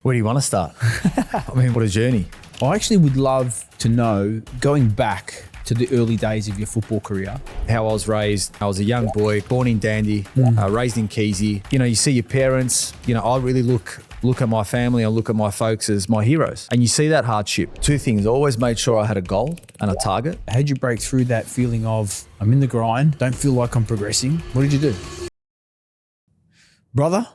Where do you want to start? I mean, what a journey. I actually would love to know, going back to the early days of your football career. How I was raised. I was a young boy, born in Dandy, raised in Keezy. You know, you see your parents, I really look at my family, I look at my folks as my heroes. And you see that hardship. Two things, I always made sure I had a goal and a target. How'd you break through that feeling of, I'm in the grind, don't feel like I'm progressing? What did you do? Brother,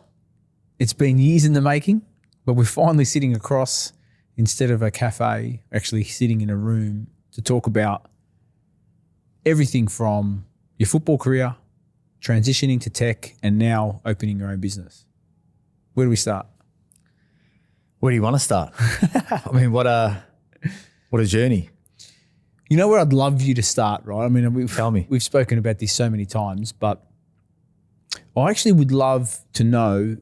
it's been years in the making, but we're finally sitting across, instead of a cafe, actually sitting in a room to talk about everything from your football career, transitioning to tech, and now opening your own business. Where do we start? Where do you want to start? I mean, what a journey. You know where I'd love you to start, right? I mean, Tell me. We've spoken about this so many times, but I actually would love to know,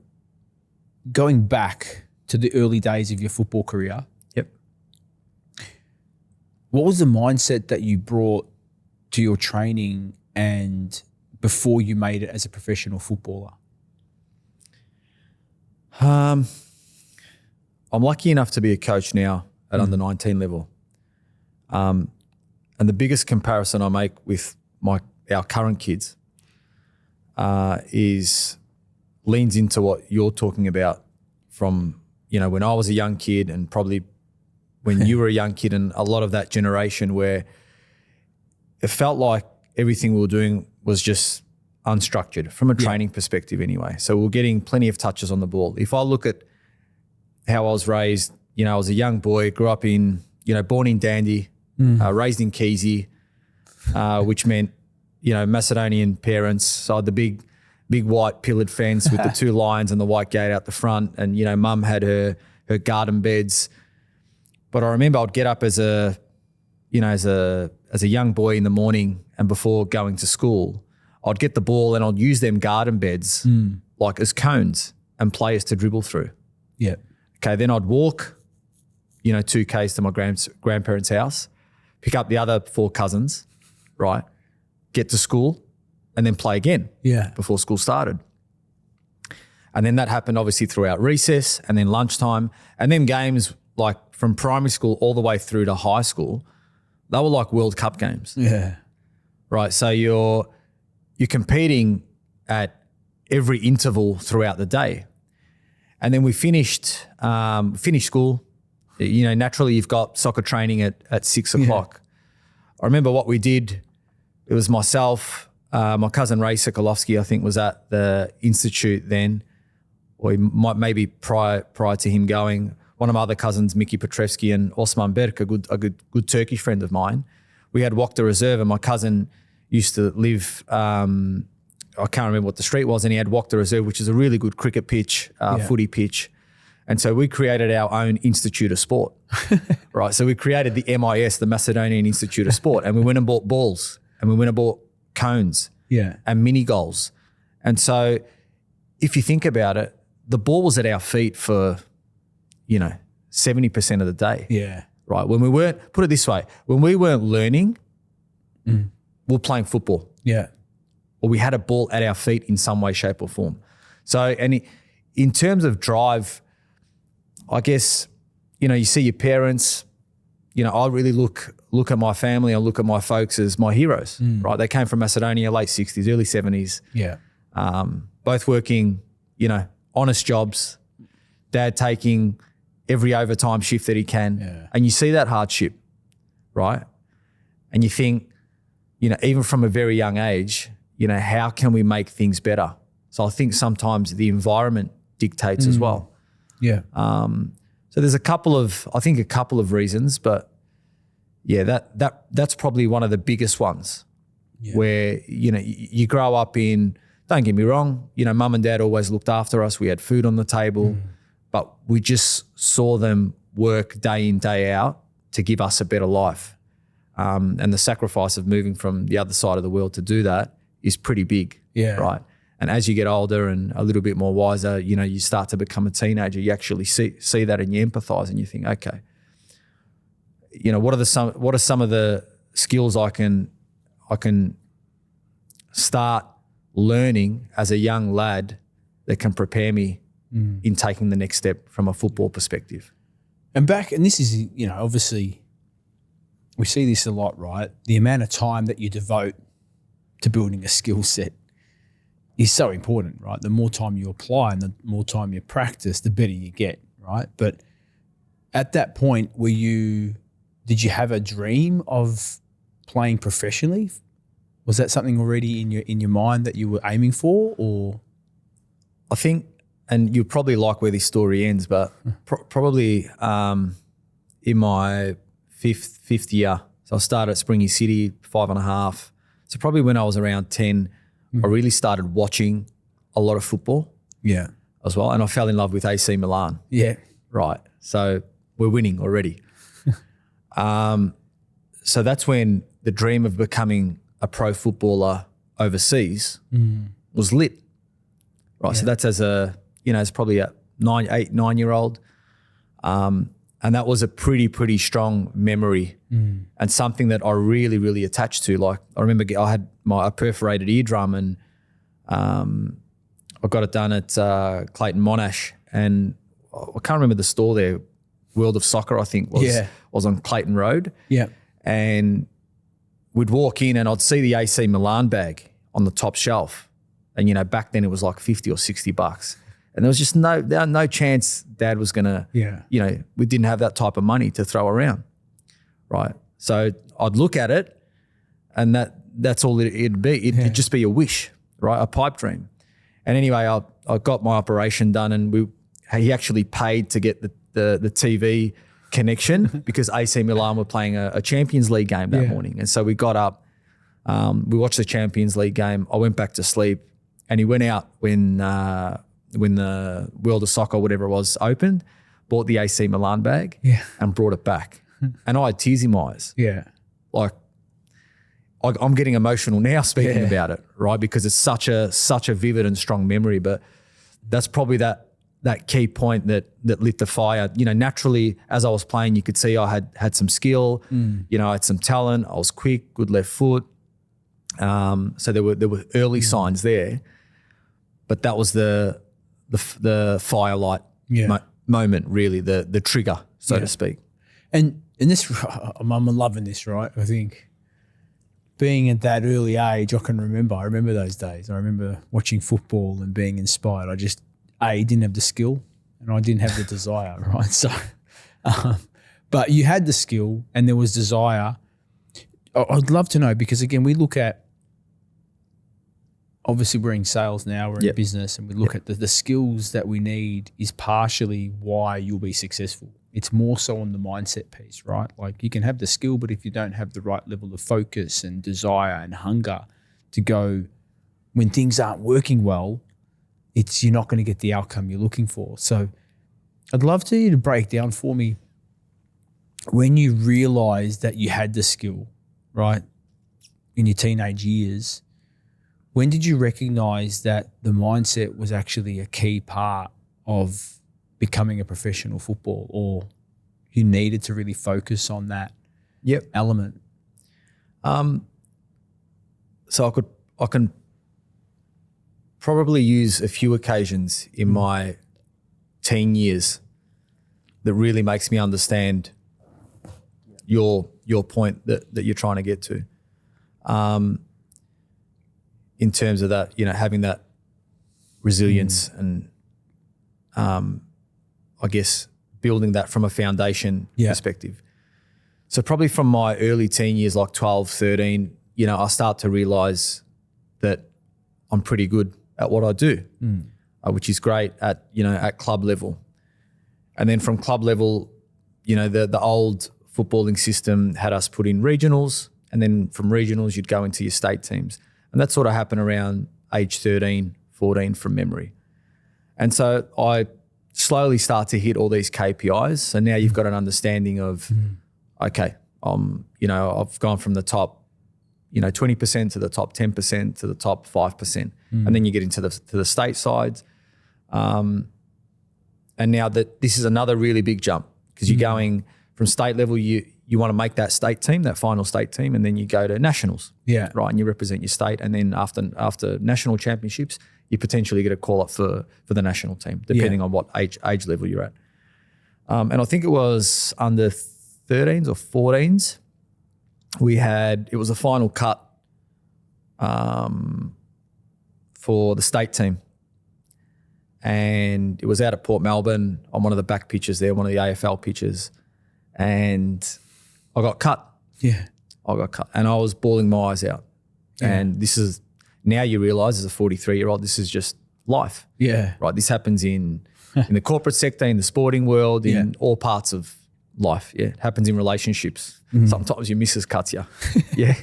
going back to the early days of your football career. Yep. What was the mindset that you brought to your training and before you made it as a professional footballer? I'm lucky enough to be a coach now at under 19 level. And the biggest comparison I make with our current kids leans into what you're talking about from, when I was a young kid and probably when you were a young kid, and a lot of that generation where it felt like everything we were doing was just unstructured from a training perspective anyway. So we're getting plenty of touches on the ball. If I look at how I was raised, I was a young boy, grew up in, born in Dandy, raised in Keezy, which meant, Macedonian parents. So I had the big white pillared fence with the two lions and the white gate out the front. And, mum had her garden beds. But I remember I'd get up as a young boy in the morning, and before going to school, I'd get the ball and I'd use them garden beds like as cones and players to dribble through. Yeah. Okay, then I'd walk, 2 Ks to my grandparents' house, pick up the other 4 cousins, right, get to school, and then play again before school started. And then that happened obviously throughout recess and then lunchtime. And then games like from primary school all the way through to high school, they were like World Cup games. Yeah. Right, so you're competing at every interval throughout the day. And then we finished school. Naturally you've got soccer training at 6 o'clock. I remember what we did. It was myself, my cousin Naum Sekulovski, I think, was at the institute then, or he might maybe prior to him going. One of my other cousins, Mickey Petrevski, and Osman Berk, a good Turkish friend of mine. We had walked the reserve, and my cousin used to live. I can't remember what the street was, and he had walked the reserve, which is a really good cricket pitch, footy pitch. And so we created our own Institute of Sport, right? So we created the MIS, the Macedonian Institute of Sport, and we went and bought balls, and we went and bought cones and mini goals. And so if you think about it, the ball was at our feet for, 70% of the day. Yeah. Right? When we weren't, put it this way, when we weren't learning, we were playing football. Yeah. Or we had a ball at our feet in some way, shape or form. So, and in terms of drive, I guess, you see your parents, I really look at my family, I look at my folks as my heroes, right? They came from Macedonia, late 60s, early 70s. Yeah. Both working, honest jobs, dad taking every overtime shift that he can. Yeah. And you see that hardship, right? And you think, even from a very young age, how can we make things better? So I think sometimes the environment dictates as well. Yeah. So there's a couple of reasons, but that's probably one of the biggest ones where, you grow up in, don't get me wrong, mum and dad always looked after us. We had food on the table, but we just saw them work day in, day out to give us a better life. And the sacrifice of moving from the other side of the world to do that is pretty big, right? And as you get older and a little bit more wiser, you start to become a teenager. You actually see that and you empathize and you think, okay, what are some of the skills I can start learning as a young lad that can prepare me in taking the next step from a football perspective. And this is, obviously we see this a lot, right? The amount of time that you devote to building a skill set is so important, right? The more time you apply and the more time you practice, the better you get, right? But at that point, did you have a dream of playing professionally? Was that something already in your mind that you were aiming for, or? I think, and you'll probably like where this story ends, but probably in my fifth year, so I started at Springy City, 5.5. So probably when I was around 10, I really started watching a lot of football. Yeah. As well, and I fell in love with AC Milan. Yeah. Right. So we're winning already. So that's when the dream of becoming a pro footballer overseas was lit. Right. Yeah. So that's as probably a 9-year-old. And that was a pretty strong memory and something that I really, really attached to. Like I remember I had a perforated eardrum and I got it done at Clayton Monash, and I can't remember the store there. World of Soccer, I think, was on Clayton Road. Yeah. And we'd walk in and I'd see the AC Milan bag on the top shelf. And, back then it was like $50 or $60. And there was just no chance Dad was going to, we didn't have that type of money to throw around. Right. So I'd look at it and that's all it'd be. It'd just be a wish, right? A pipe dream. And anyway, I got my operation done and he actually paid to get the TV connection because AC Milan were playing a Champions League game that morning. And so we got up, we watched the Champions League game. I went back to sleep and he went out when the World of Soccer, whatever it was, opened, bought the AC Milan bag and brought it back. And I had tears in my eyes. Yeah. Like I'm getting emotional now speaking about it, right? Because it's such a vivid and strong memory. But that's probably that key point that lit the fire. Naturally, as I was playing, you could see I had some skill. I had some talent. I was quick, good left foot. So there were early signs there. But that was the firelight moment, really, the trigger, so to speak. And this, I'm loving this, right? I think being at that early age, I remember those days. I remember watching football and being inspired. I just, didn't have the skill and I didn't have the desire, right? So, but you had the skill and there was desire. I'd love to know, because again, we look at, obviously we're in sales now, we're in business, and we look at the skills that we need is partially why you'll be successful. It's more so on the mindset piece, right? Like you can have the skill, but if you don't have the right level of focus and desire and hunger to go when things aren't working well, you're not going to get the outcome you're looking for. So I'd love you to break down for me when you realized that you had the skill, right, in your teenage years. When did you recognize that the mindset was actually a key part of becoming a professional footballer, or you needed to really focus on that element? So I can probably use a few occasions in my teen years that really makes me understand your point that you're trying to get to. In terms of that, having that resilience and I guess building that from a foundation perspective. So probably from my early teen years, like 12, 13, I start to realize that I'm pretty good at what I do, which is great at club level. And then from club level, the old footballing system had us put in regionals, and then from regionals, you'd go into your state teams. And that sort of happened around age 13, 14 from memory. And so I slowly start to hit all these KPIs. So now you've got an understanding of, okay, I've gone from the top, 20% to the top 10% to the top 5%. And then you get into the state sides. And now that this is another really big jump, because you're going from state level, you want to make that state team, that final state team, and then you go to nationals, right? And you represent your state, and then after national championships, you potentially get a call up for the national team, depending on what age level you're at. And I think it was under 13s or 14s. It was a final cut for the state team. And it was out at Port Melbourne on one of the back pitches there, one of the AFL pitches. And I got cut. Yeah. I got cut. And I was bawling my eyes out. Yeah. And this is, now you realise as a 43-year-old, this is just life. Yeah. Right. This happens in the corporate sector, in the sporting world, in all parts of life. Yeah. It happens in relationships. Sometimes your missus cuts you. Yeah.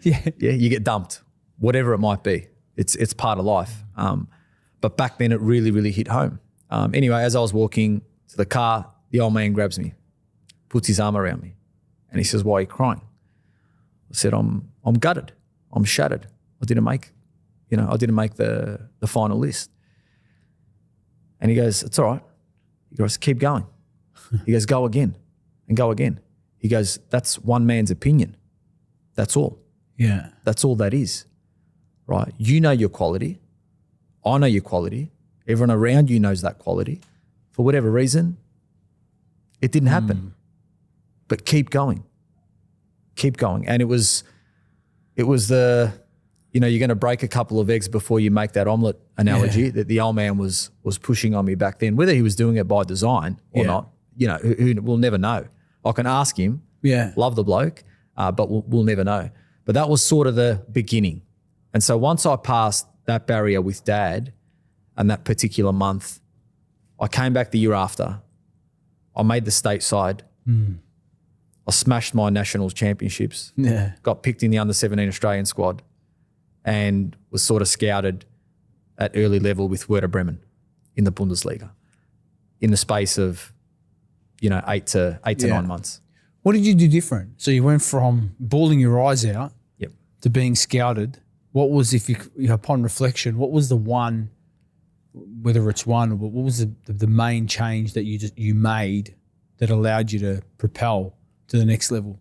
Yeah. You get dumped, whatever it might be. It's part of life. But back then it really, really hit home. Anyway, as I was walking to the car, the old man grabs me, puts his arm around me, and he says, "Why are you crying?" I said, I'm gutted. I'm shattered. I didn't make the final list. And he goes, "It's all right." He goes, "Keep going." He goes, "Go again and go again." He goes, "That's one man's opinion. That's all." Yeah. That's all that is, right? You know your quality. I know your quality. Everyone around you knows that quality. For whatever reason, it didn't happen. But keep going. Keep going. And it was the, you're going to break a couple of eggs before you make that omelette analogy that the old man was pushing on me back then. Whether he was doing it by design or not, we'll never know. I can ask him. Yeah. Love the bloke, but we'll never know. But that was sort of the beginning. And so once I passed that barrier with Dad and that particular month, I came back the year after. I made the stateside. I smashed my nationals championships. Yeah. Got picked in the under-17 Australian squad and was sort of scouted at early level with Werder Bremen in the Bundesliga in the space of, 8 to 9 months. What did you do different? So you went from bawling your eyes out to being scouted. What was, upon reflection, what was the one, whether it's one, or what was the main change that you made that allowed you to propel to the next level?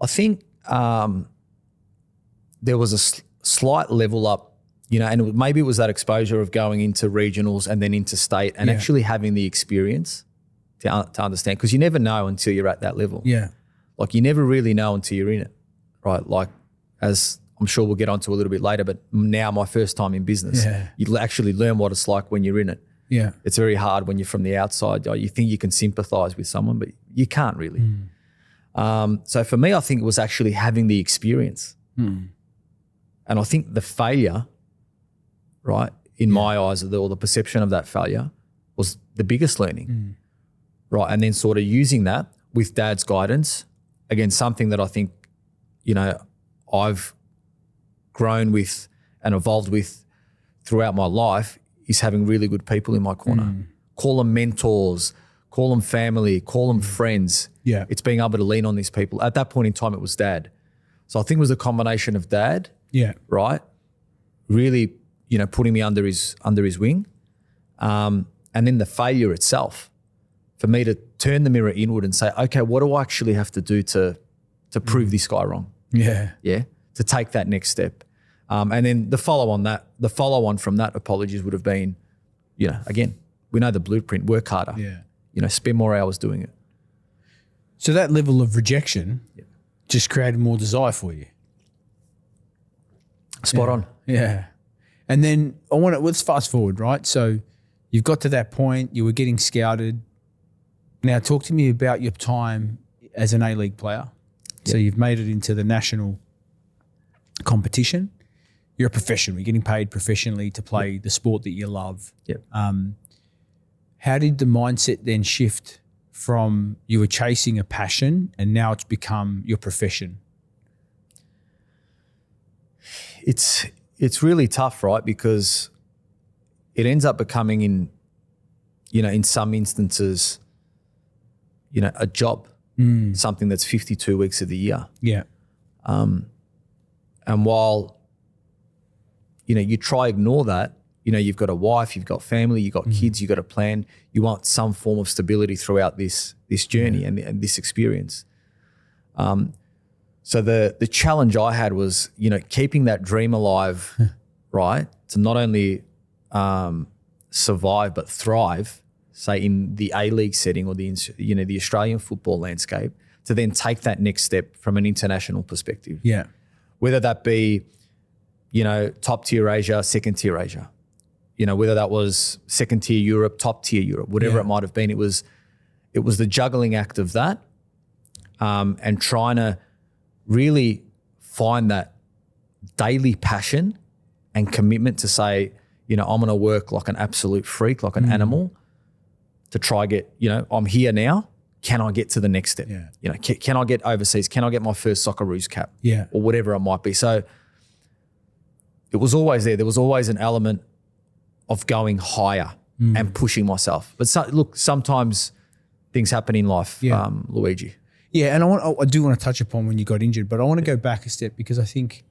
I think there was a slight level up, and maybe it was that exposure of going into regionals and then into state and actually having the experience to understand, because you never know until you're at that level. Yeah. Like you never really know until you're in it, right? Like as I'm sure we'll get onto a little bit later, but now my first time in business, you actually learn what it's like when you're in it. Yeah. It's very hard when you're from the outside. You think you can sympathize with someone, but you can't really. So for me, I think it was actually having the experience. And I think the failure, right, in my eyes, or the perception of that failure was the biggest learning, right? And then sort of using that with Dad's guidance, again, something that I think, I've grown with and evolved with throughout my life is having really good people in my corner. Call them mentors, call them family, call them friends. Yeah. It's being able to lean on these people. At that point in time, it was Dad. So I think it was a combination of Dad, right, really, putting me under his wing, and then the failure itself for me to turn the mirror inward and say, okay, what do I actually have to do to prove this guy wrong? Yeah. Yeah. To take that next step. And then the follow on from that, apologies, would have been, again, we know the blueprint, work harder. Yeah. Spend more hours doing it. So that level of rejection just created more desire for you. Spot on. Yeah. And then let's fast forward, right? So you've got to that point, you were getting scouted. Now talk to me about your time as an A-League player. Yep. So you've made it into the national competition. You're a professional. You're getting paid professionally to play the sport that you love. Yep. How did the mindset then shift from you were chasing a passion and now it's become your profession? It's really tough, right? Because it ends up becoming in some instances, a job, something that's 52 weeks of the year. Yeah. And while, you try ignore that, you've got a wife, you've got family, you've got kids, you've got a plan. You want some form of stability throughout this journey and this experience. So the challenge I had was, keeping that dream alive, right? To not only survive but thrive, say in the A-League setting or the Australian football landscape, to then take that next step from an international perspective. Yeah. Whether that be, top tier Asia, second tier Asia, whether that was second tier Europe, top tier Europe, whatever it might have been, it was the juggling act of that, and trying to really find that daily passion and commitment to say, I'm going to work like an absolute freak, like an animal, to try get, I'm here now. Can I get to the next step? Yeah. Can I get overseas? Can I get my first Socceroos cap? Yeah. Or whatever it might be. So it was always there. There was always an element of going higher and pushing myself. But sometimes things happen in life, Luigi. Yeah, and I do want to touch upon when you got injured, but I want to go back a step because I think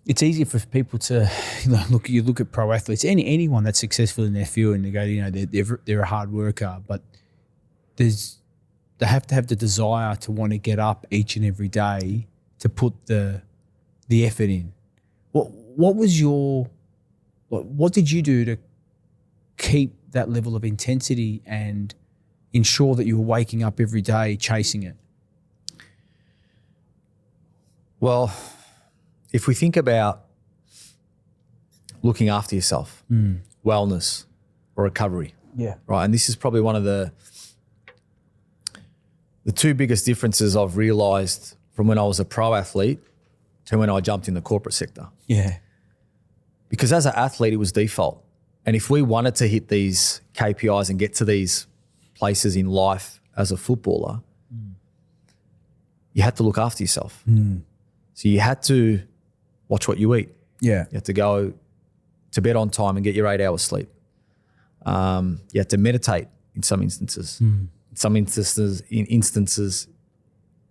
it's easy for people to look at pro athletes, anyone that's successful in their field, and they go, they're a hard worker, but they have to have the desire to want to get up each and every day to put the effort in. What did you do to keep that level of intensity and ensure that you were waking up every day chasing it? Well, if we think about looking after yourself, wellness or recovery, right, and this is probably one of the two biggest differences I've realised from when I was a pro athlete to when I jumped in the corporate sector. Yeah. Because as an athlete, it was default. And if we wanted to hit these KPIs and get to these places in life as a footballer, you had to look after yourself. So you had to watch what you eat. Yeah. You had to go to bed on time and get your 8 hours sleep. You had to meditate in some instances. In some instances,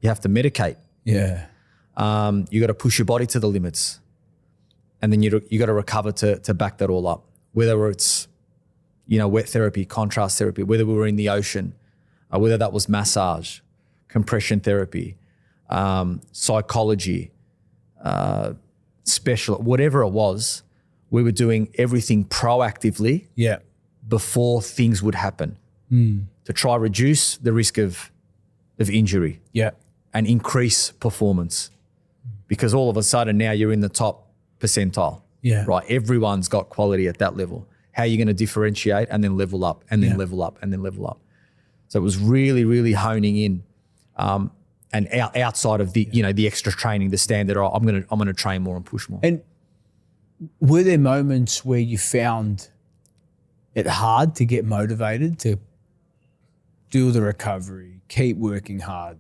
you have to medicate. Yeah. You got to push your body to the limits, and then you got to recover to back that all up. Whether it's, wet therapy, contrast therapy, whether we were in the ocean, whether that was massage, compression therapy, psychology, special, whatever it was, we were doing everything proactively before things would happen to try reduce the risk of injury and increase performance. Because all of a sudden now you're in the top percentile, right? Everyone's got quality at that level. How are you going to differentiate and then level up and then level up and then level up? So it was really, really honing in, and outside of the the extra training, the standard. I'm going to train more and push more. And were there moments where you found it hard to get motivated to do the recovery, keep working hard?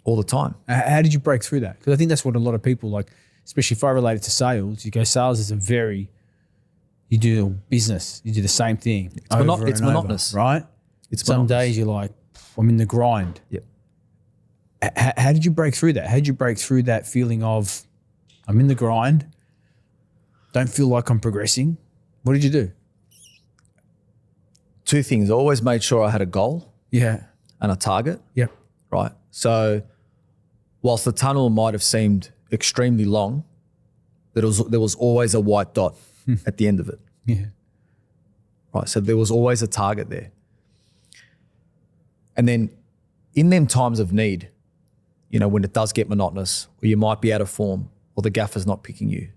All the time. How did you break through that? Because I think that's what a lot of people like, especially if I relate it to sales. You go, sales is you do business, you do the same thing. It's monotonous, right? Some days you're like, I'm in the grind. Yep. How did you break through that? How did you break through that feeling of, I'm in the grind, don't feel like I'm progressing? What did you do? Two things. I always made sure I had a goal and a target. Yep. Right. So whilst the tunnel might have seemed extremely long, there was always a white dot at the end of it. Yeah. Right. So there was always a target there. And then in them times of need, when it does get monotonous or you might be out of form or the gaffer's not picking you,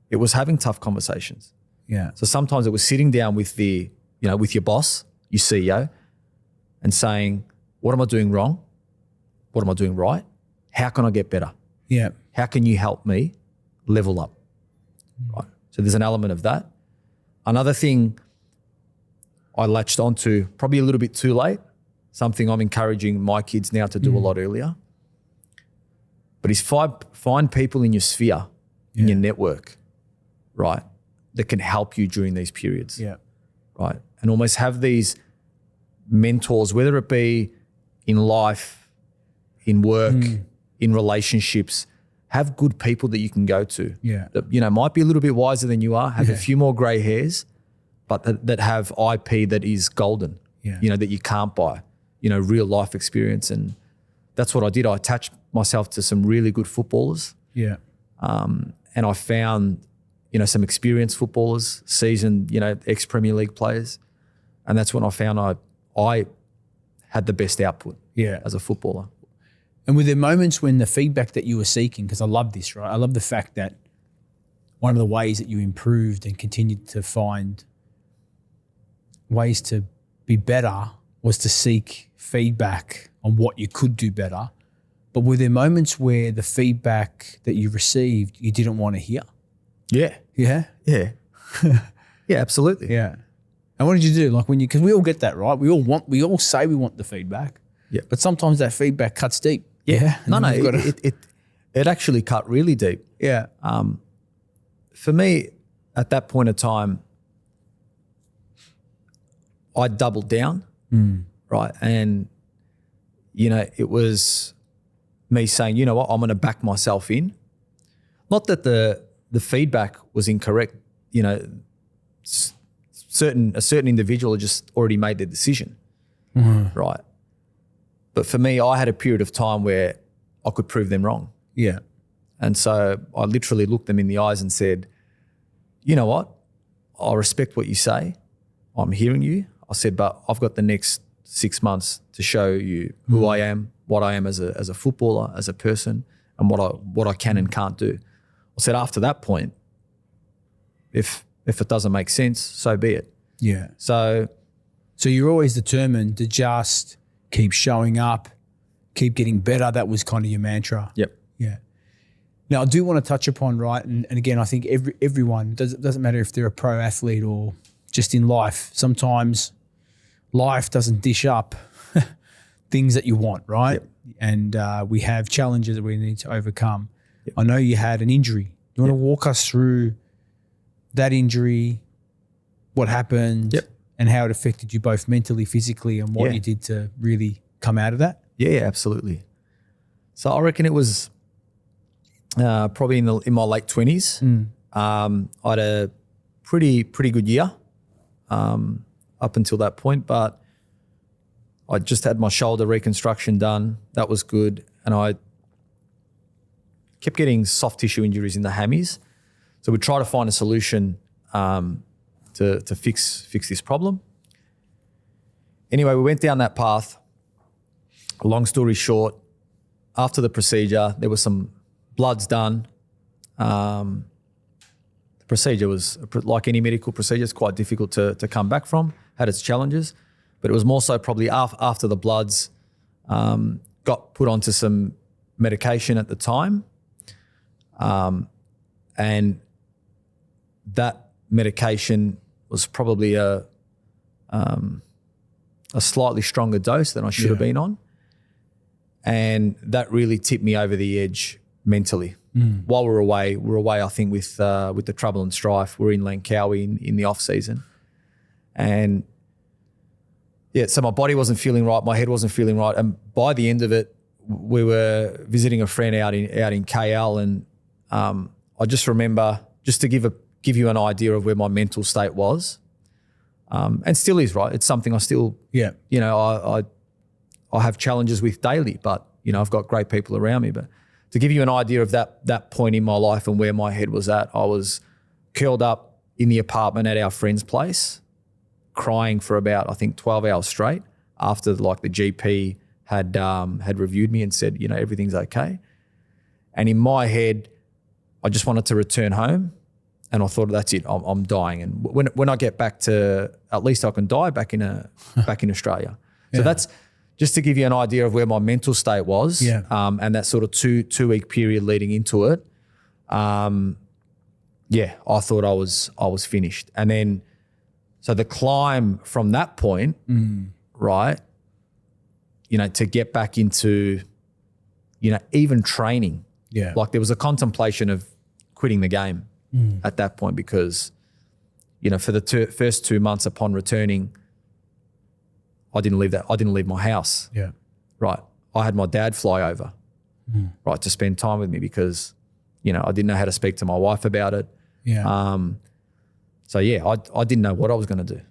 it was having tough conversations. Yeah. So sometimes it was sitting down with with your boss, your CEO, and saying, what am I doing wrong? What am I doing right? How can I get better? Yeah. How can you help me level up? Right. So there's an element of that. Another thing I latched onto probably a little bit too late, something I'm encouraging my kids now to do a lot earlier, but is find people in your sphere, in your network, right, that can help you during these periods. Yeah. Right. And almost have these mentors, whether it be in life, in work, in relationships, have good people that you can go to. Yeah. That, might be a little bit wiser than you are, have a few more grey hairs, but that have IP that is golden, that you can't buy, real life experience. And that's what I did. I attached myself to some really good footballers. Yeah. And I found some experienced footballers, seasoned, ex-Premier League players. And that's when I found I had the best output as a footballer. And were there moments when the feedback that you were seeking, because I love this, right? I love the fact that one of the ways that you improved and continued to find ways to be better was to seek feedback on what you could do better. But were there moments where the feedback that you received you didn't want to hear? Yeah. Yeah? Yeah. Yeah, absolutely. Yeah. And what did you do? Like because we all get that, right? We all say we want the feedback. Yeah. But sometimes that feedback cuts deep. Yeah. No, it actually cut really deep. Yeah. For me, at that point of time, I doubled down, right? And, it was me saying, you know what, I'm going to back myself in. Not that the feedback was incorrect, a certain individual had just already made their decision, right? But for me, I had a period of time where I could prove them wrong. Yeah. And so I literally looked them in the eyes and said, you know what, I respect what you say. I'm hearing you. I said, but I've got the next 6 months to show you who I am, what I am as a footballer, as a person, and what I can and can't do. I said, after that point, if it doesn't make sense, so be it. Yeah. So you're always determined to just keep showing up, keep getting better. That was kind of your mantra. Yep. Yeah. Now I do want to touch upon, right, and again, I think everyone, doesn't matter if they're a pro athlete or just in life, sometimes life doesn't dish up things that you want, right? Yep. And we have challenges that we need to overcome. Yep. I know you had an injury. You want to walk us through that injury, what happened, and how it affected you both mentally, physically, and what you did to really come out of that? Yeah, absolutely. So I reckon it was probably in my late 20s. I had a pretty good year up until that point, but I just had my shoulder reconstruction done. That was good. And I kept getting soft tissue injuries in the hammies. So we tried to find a solution to fix this problem. Anyway, we went down that path. Long story short, after the procedure, there was some bloods done. The procedure was, like any medical procedure, it's quite difficult to come back from, had its challenges, but it was more so probably after the bloods, got put onto some medication at the time. And that medication was probably a slightly stronger dose than I should have been on. And that really tipped me over the edge mentally. While we were away, I think, with the trouble and strife. We're in Langkawi in the off season. And so my body wasn't feeling right, my head wasn't feeling right. And by the end of it, we were visiting a friend out in KL, and I just remember, just to give you an idea of where my mental state was, and still is, right? It's something I still, I have challenges with daily, but I've got great people around me. But to give you an idea of that point in my life and where my head was at, I was curled up in the apartment at our friend's place, crying for about, I think, 12 hours straight after the GP had reviewed me and said, everything's okay. And in my head, I just wanted to return home, and I thought, that's it, I'm dying. And when I get back to, at least I can die back in Australia. So that's just to give you an idea of where my mental state was, and that sort of two-week period leading into it. I thought I was finished. And then, so the climb from that point, right, to get back into, even training. Yeah. Like there was a contemplation of quitting the game at that point, because, for the first 2 months upon returning, I didn't leave my house. Yeah. Right. I had my dad fly over, right, to spend time with me, because, I didn't know how to speak to my wife about it. Yeah. I didn't know what I was going to do.